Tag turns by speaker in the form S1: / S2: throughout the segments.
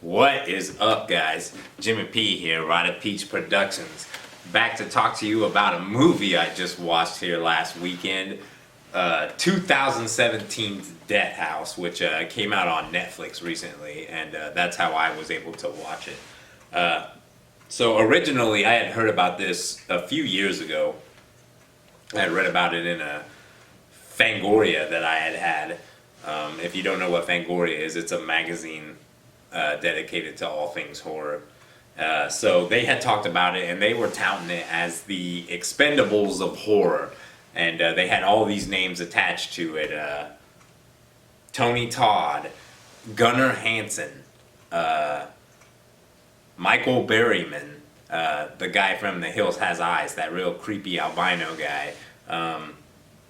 S1: What is up, guys? Jimmy P here, Ride of Peach Productions. Back to talk to you about a movie I just watched here last weekend. 2017's Death House, which came out on Netflix recently, and that's how I was able to watch it. So originally, I had heard about this a few years ago. I had read about it in a Fangoria that I had. If you don't know what Fangoria is, it's a magazine dedicated to all things horror. So they had talked about it, and they were touting it as the Expendables of horror. And they had all these names attached to it. Tony Todd, Gunnar Hansen, Michael Berryman, the guy from The Hills Has Eyes, that real creepy albino guy,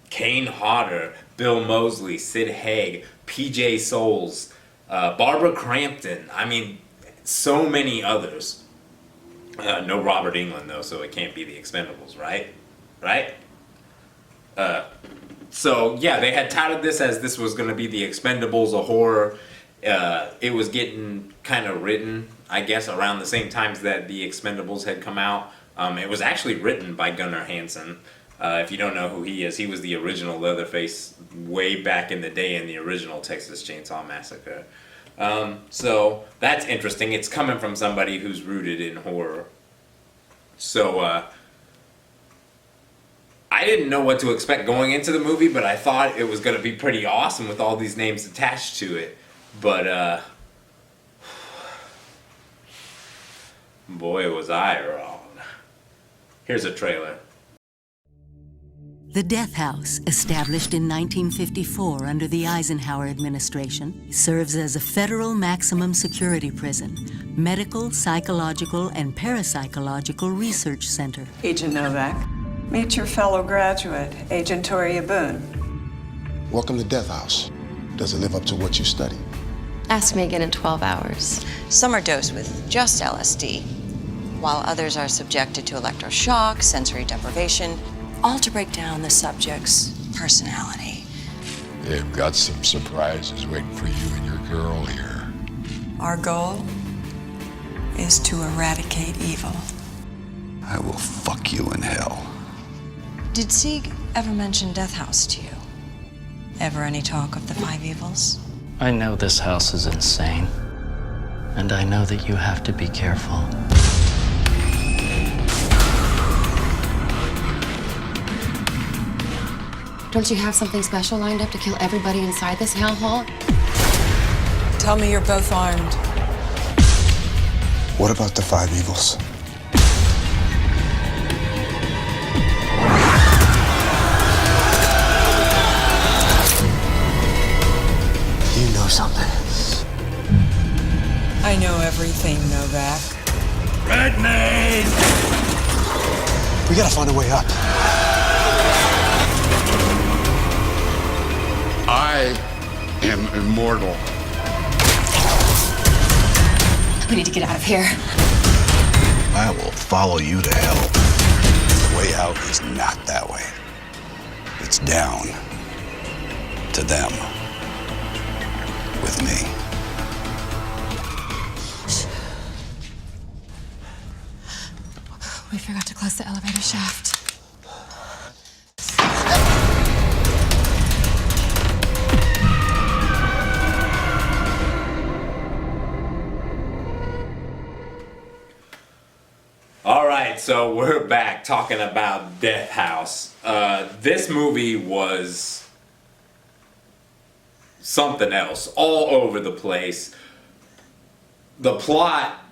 S1: Kane Hodder, Bill Moseley, Sid Haig, PJ Souls, Barbara Crampton. I mean, so many others. No Robert Englund though, so it can't be the Expendables, right? Right? So yeah, they had touted this as this was going to be the Expendables of horror. It was getting kind of written, I guess, around the same times that the Expendables had come out. It was actually written by Gunnar Hansen. If you don't know who he is, he was the original Leatherface way back in the day in the original Texas Chainsaw Massacre. So that's interesting. It's coming from somebody who's rooted in horror. So I didn't know what to expect going into the movie, but I thought it was going to be pretty awesome with all these names attached to it. But boy, was I wrong. Here's a trailer.
S2: The Death House, established in 1954 under the Eisenhower administration, serves as a federal maximum security prison, medical, psychological, and parapsychological research center.
S3: Agent Novak, meet your fellow graduate, Agent Toria Boone.
S4: Welcome to Death House. Does it live up to what you studied?
S5: Ask me again in 12 hours.
S6: Some are dosed with just LSD, while others are subjected to electroshock, sensory deprivation, all to break down the subject's personality.
S7: They've got some surprises waiting for you and your girl here.
S3: Our goal is to eradicate evil.
S8: I will fuck you in hell.
S6: Did Sieg ever mention Death House to you? Ever any talk of the five evils?
S9: I know this house is insane, and I know that you have to be careful.
S5: Don't you have something special lined up to kill everybody inside this hellhole?
S3: Tell me you're both armed.
S4: What about the five evils?
S8: You know something.
S3: I know everything, Novak.
S7: Red Maid!
S4: We gotta find a way up.
S7: I am immortal.
S5: We need to get out of here.
S8: I will follow you to hell. The way out is not that way. It's down to them. With me.
S5: We forgot to close the elevator shaft.
S1: Alright, so we're back talking about Death House. This movie was something else, all over the place. The plot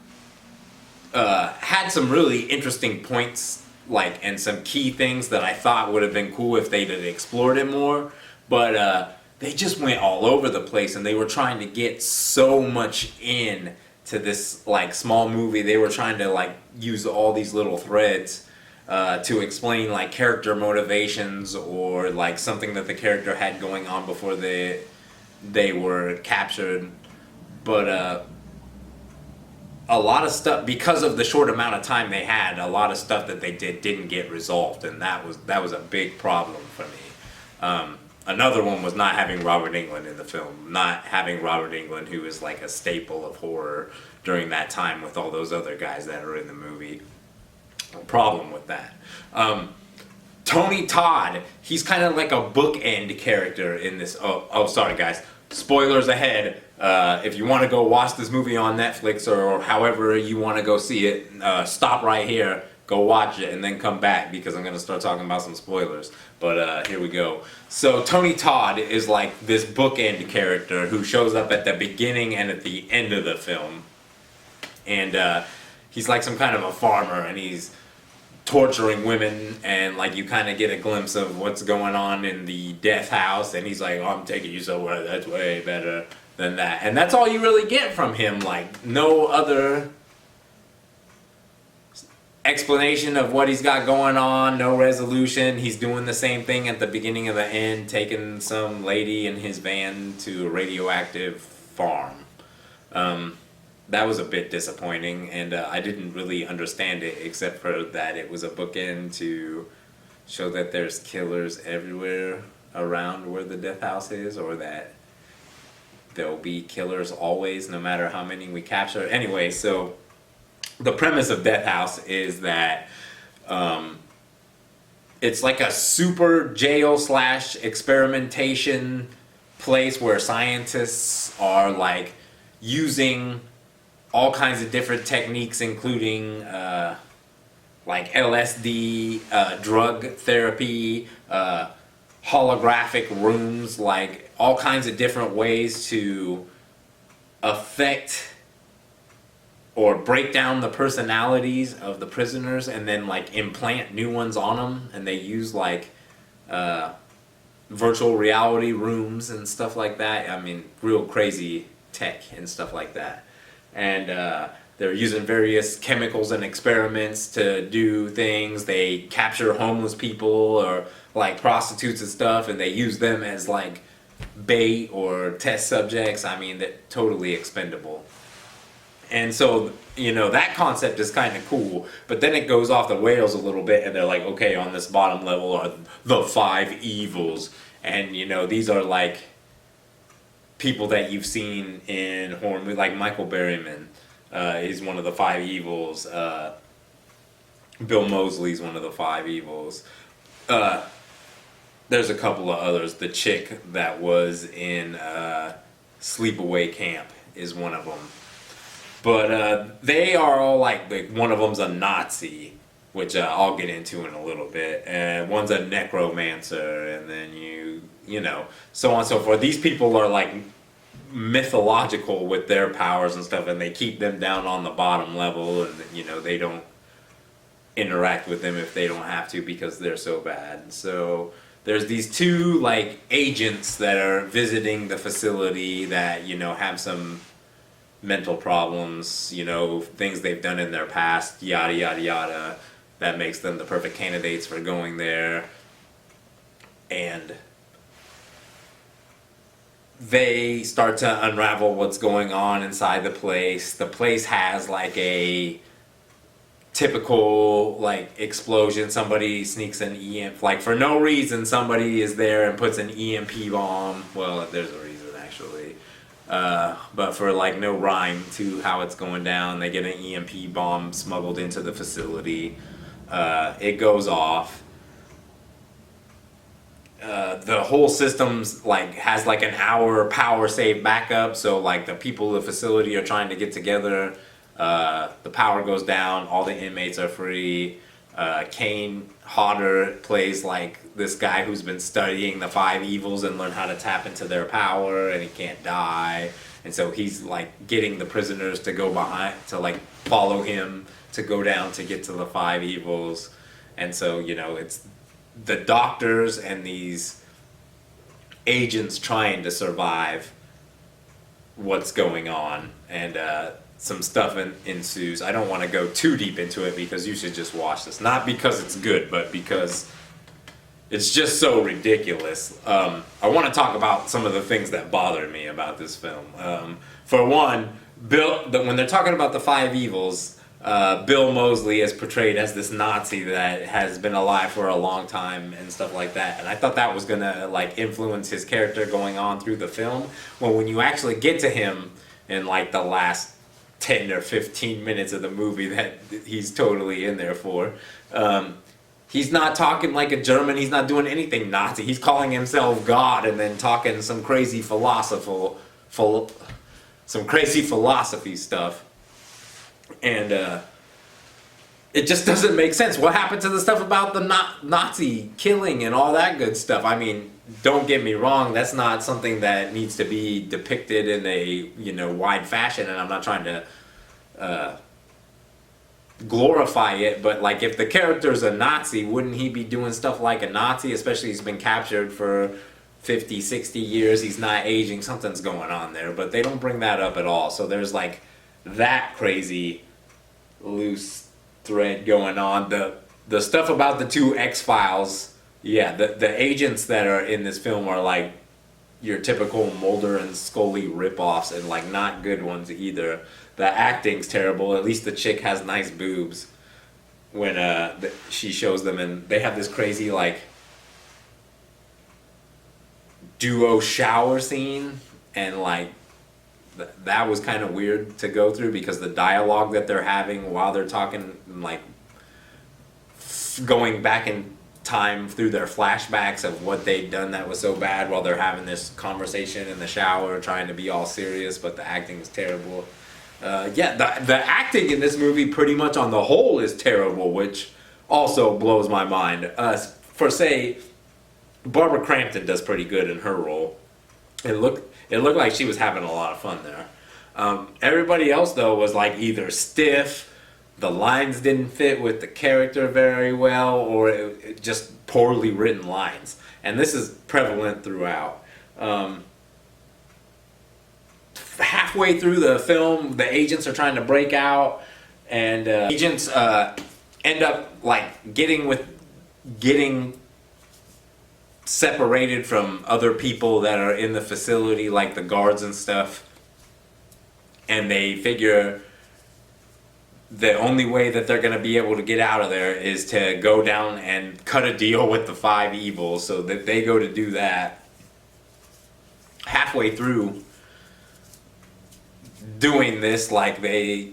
S1: had some really interesting points, and some key things that I thought would have been cool if they'd have explored it more, but they just went all over the place, and they were trying to get so much in to this small movie. They were trying to use all these little threads to explain character motivations, or something that the character had going on before they were captured. But a lot of stuff, because of the short amount of time they had, a lot of stuff that they didn't get resolved, and that was a big problem for me. another one was not having Robert Englund in the film, not having Robert Englund, who is like a staple of horror during that time with all those other guys that are in the movie. No problem with that. Tony Todd, he's kind of like a bookend character in this. Oh, sorry guys. Spoilers ahead. If you want to go watch this movie on Netflix or however you want to go see it, stop right here, go watch it, and then come back because I'm going to start talking about some spoilers. But here we go. So Tony Todd is like this bookend character who shows up at the beginning and at the end of the film. And he's like some kind of a farmer, and he's torturing women, and like you kind of get a glimpse of what's going on in the death house, and he's like, oh, I'm taking you somewhere that's way better than that. And that's all you really get from him, like no other explanation of what he's got going on, no resolution. He's doing the same thing at the beginning of the end, taking some lady in his van to a radioactive farm. That was a bit disappointing, and I didn't really understand it, except for that it was a bookend to show that there's killers everywhere around where the death house is, or that there'll be killers always, no matter how many we capture. Anyway, so the premise of Death House is that it's like a super jail / experimentation place where scientists are like using all kinds of different techniques, including like LSD, drug therapy, holographic rooms, like all kinds of different ways to affect or break down the personalities of the prisoners and then like implant new ones on them. And they use like virtual reality rooms and stuff like that. I mean, real crazy tech and stuff like that. And they're using various chemicals and experiments to do things. They capture homeless people or like prostitutes and stuff, and they use them as like bait or test subjects. I mean, they're totally expendable. And so, you know, that concept is kind of cool, but then it goes off the rails a little bit, and they're like, okay, on this bottom level are the 5 evils. And, you know, these are like people that you've seen in horror movies, like Michael Berryman. He's one of the 5 evils. Bill Moseley's one of the 5 evils. There's a couple of others. The chick that was in Sleepaway Camp is one of them. But they are all like one of them's a Nazi, which I'll get into in a little bit. And one's a necromancer, and then you know, so on and so forth. These people are like mythological with their powers and stuff, and they keep them down on the bottom level, and you know, they don't interact with them if they don't have to because they're so bad. So there's these 2 like agents that are visiting the facility that, you know, have some mental problems, you know, things they've done in their past, yada yada yada, that makes them the perfect candidates for going there. And they start to unravel what's going on inside the place. The place has like a typical like explosion. Somebody sneaks an EMP, like for no reason somebody is there and puts an EMP bomb. Well, there's a reason actually. But for like no rhyme to how it's going down, they get an EMP bomb smuggled into the facility. It goes off. The whole system's like has like an hour power save backup, so like the people of the facility are trying to get together. The power goes down, all the inmates are free. Kane Hodder plays like this guy who's been studying the 5 evils and learn how to tap into their power, and he can't die. And so he's like getting the prisoners to go behind, to like follow him to go down to get to the 5 evils. And so, you know, it's the doctors and these agents trying to survive what's going on, and some stuff ensues. I don't want to go too deep into it because you should just watch this. Not because it's good, but because it's just so ridiculous. I want to talk about some of the things that bothered me about this film. For one, when they're talking about the 5 evils, Bill Moseley is portrayed as this Nazi that has been alive for a long time and stuff like that. And I thought that was gonna like influence his character going on through the film. Well, when you actually get to him in like the last 10 or 15 minutes of the movie that he's totally in there for, he's not talking like a German. He's not doing anything Nazi. He's calling himself God and then talking some crazy philosophy stuff. And it just doesn't make sense. What happened to the stuff about the Nazi killing and all that good stuff? I mean, don't get me wrong, that's not something that needs to be depicted in a, wide fashion, and I'm not trying to glorify it, but like if the character's a Nazi, wouldn't he be doing stuff like a Nazi? Especially he's been captured for 50, 60 years, he's not aging, something's going on there, but they don't bring that up at all. So there's like that crazy loose thread going on. The stuff about the two X-Files, yeah, the agents that are in this film are like your typical Mulder and Scully ripoffs, and like not good ones either. The acting's terrible. At least the chick has nice boobs when she shows them, and they have this crazy like duo shower scene, and like that was kind of weird to go through because the dialogue that they're having while they're talking, like going back in time through their flashbacks of what they'd done that was so bad while they're having this conversation in the shower trying to be all serious, but the acting is terrible. The acting in this movie pretty much on the whole is terrible, which also blows my mind. For say, Barbara Crampton does pretty good in her role. It looked like she was having a lot of fun there. Everybody else though was like either stiff, the lines didn't fit with the character very well, or it just poorly written lines. And this is prevalent throughout. Halfway through the film, the agents are trying to break out, and agents end up like getting separated from other people that are in the facility, like the guards and stuff, and they figure the only way that they're going to be able to get out of there is to go down and cut a deal with the five evils. So that they go to do that. Halfway through doing this, like they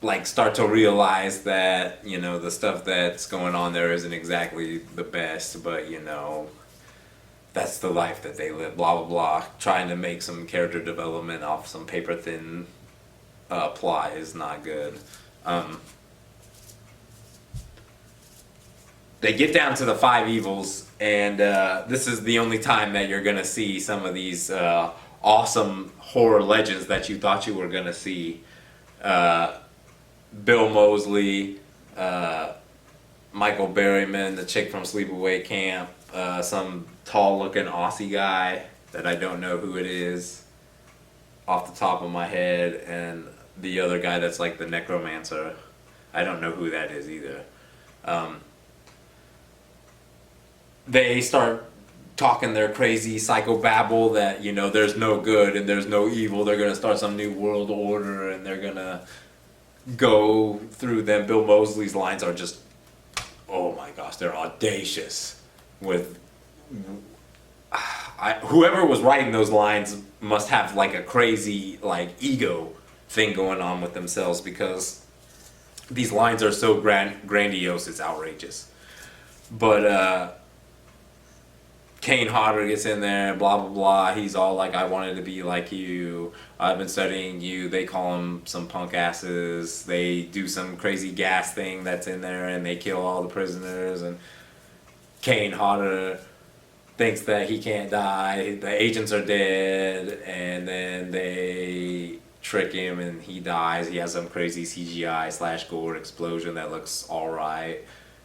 S1: like start to realize that the stuff that's going on there isn't exactly the best, but that's the life that they live, blah blah blah. Trying to make some character development off some paper thin plot is not good. They get down to the five evils, and this is the only time that you're gonna see some of these awesome horror legends that you thought you were gonna see. Bill Moseley, Michael Berryman, the chick from Sleepaway Camp, some tall-looking Aussie guy that I don't know who it is off the top of my head, and the other guy that's like the necromancer. I don't know who that is either. They start talking their crazy psychobabble that there's no good and there's no evil. They're gonna start some new world order, and they're gonna go through them. Bill Moseley's lines are just, oh my gosh, they're audacious. With whoever was writing those lines must have like a crazy like ego thing going on with themselves, because these lines are so grandiose, it's outrageous. But Kane Hodder gets in there, blah blah blah. He's all like, I wanted to be like you, I've been studying you. They call him some punk asses. They do some crazy gas thing that's in there, and they kill all the prisoners, and Kane Hodder thinks that he can't die. The agents are dead, and then they trick him and he dies. He has some crazy CGI / gore explosion that looks alright.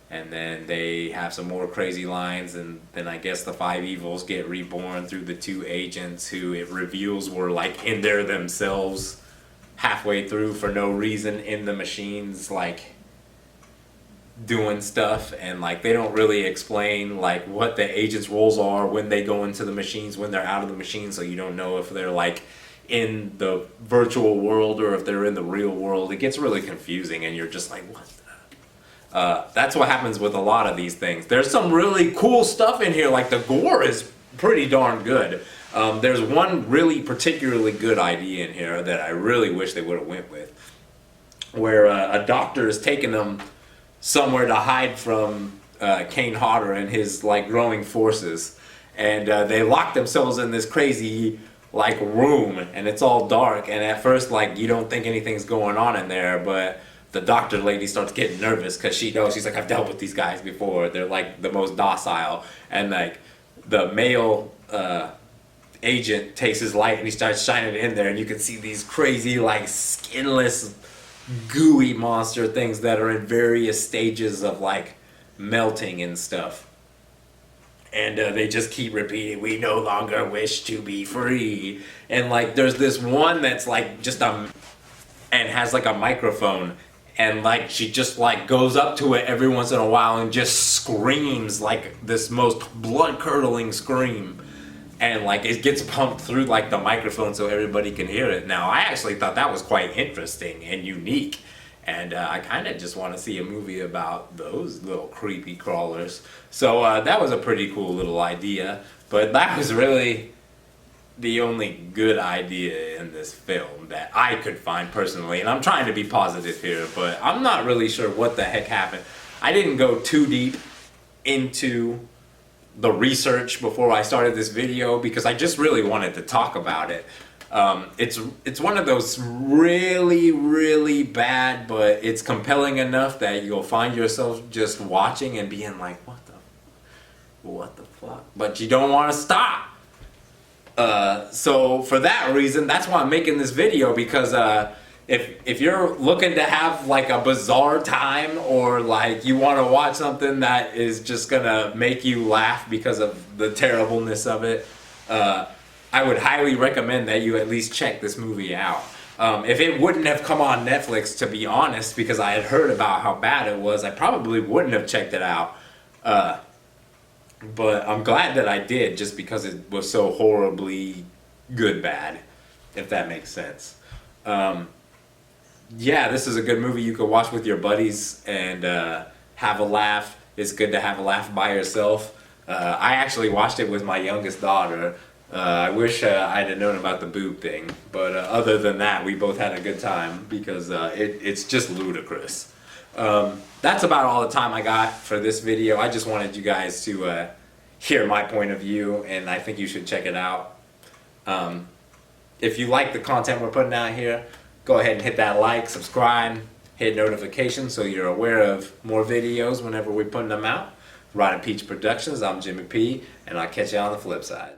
S1: And then they have some more crazy lines, and then I guess the five evils get reborn through the two agents who it reveals were like in there themselves halfway through for no reason in the machines, like doing stuff. And like they don't really explain like what the agents' roles are when they go into the machines, when they're out of the machines, so you don't know if they're like in the virtual world or if they're in the real world. It gets really confusing and you're just like, what the? That's what happens with a lot of these things. There's some really cool stuff in here, like the gore is pretty darn good. There's one really particularly good idea in here that I really wish they would have went with, where a doctor is taking them somewhere to hide from Kane Hodder and his like growing forces, and they lock themselves in this crazy like room, and it's all dark, and at first like you don't think anything's going on in there, but the doctor lady starts getting nervous because she knows, she's like, I've dealt with these guys before, they're like the most docile, and like the male agent takes his light and he starts shining it in there, and you can see these crazy like skinless gooey monster things that are in various stages of like melting and stuff. And they just keep repeating, we no longer wish to be free. And like there's this one that's like just and has like a microphone, and like she just like goes up to it every once in a while and just screams like this most blood-curdling scream, and like it gets pumped through like the microphone so everybody can hear it. Now I actually thought that was quite interesting and unique, and I kind of just want to see a movie about those little creepy crawlers. So that was a pretty cool little idea, but that was really the only good idea in this film that I could find personally. And I'm trying to be positive here, but I'm not really sure what the heck happened. I didn't go too deep into the research before I started this video because I just really wanted to talk about it. It's one of those really bad, but it's compelling enough that you'll find yourself just watching and being like, what the fuck? But you don't want to stop. So for that reason, that's why I'm making this video, because if you're looking to have like a bizarre time, or like you want to watch something that is just gonna make you laugh because of the terribleness of it, I would highly recommend that you at least check this movie out. If it wouldn't have come on Netflix, to be honest, because I had heard about how bad it was, I probably wouldn't have checked it out. But I'm glad that I did, just because it was so horribly good bad, if that makes sense. Yeah, this is a good movie you could watch with your buddies and have a laugh. It's good to have a laugh by yourself. I actually watched it with my youngest daughter. I wish I'd have known about the boob thing, but other than that, we both had a good time, because it's just ludicrous. That's about all the time I got for this video. I just wanted you guys to hear my point of view, and I think you should check it out. If you like the content we're putting out here, go ahead and hit that like, subscribe, hit notifications so you're aware of more videos whenever we're putting them out. Rotten Peach Productions, I'm Jimmy P, and I'll catch you on the flip side.